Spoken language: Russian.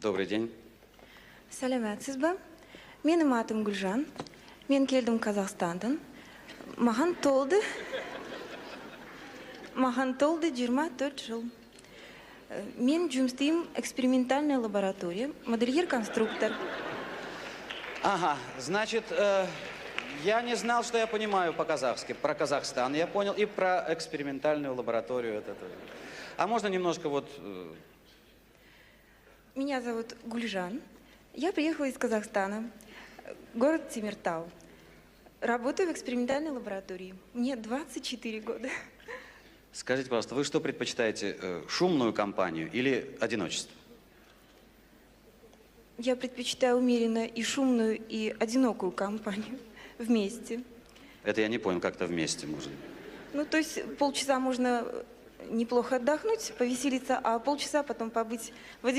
Добрый день. Сәлеметсіз бе? Менің атым Гүлжан. Мен келдім Қазақстандан. Маған толды 24 жыл. Мен жұмыс істеймін экспериментальная лаборатория, модельер-конструктор. Ага, значит, я не знал, что я понимаю по-казахски. Про Казахстан я понял и про экспериментальную лабораторию. Это тоже. А можно немножко вот... Меня зовут Гульжан. Я приехала из Казахстана, город Темиртау. Работаю в экспериментальной лаборатории. Мне 24 года. Скажите, пожалуйста, вы что предпочитаете, шумную компанию или одиночество? Я предпочитаю умеренно и шумную, и одинокую компанию вместе. Это я не понял, как-то вместе можно. Ну, то есть полчаса можно неплохо отдохнуть, повеселиться, а полчаса потом побыть в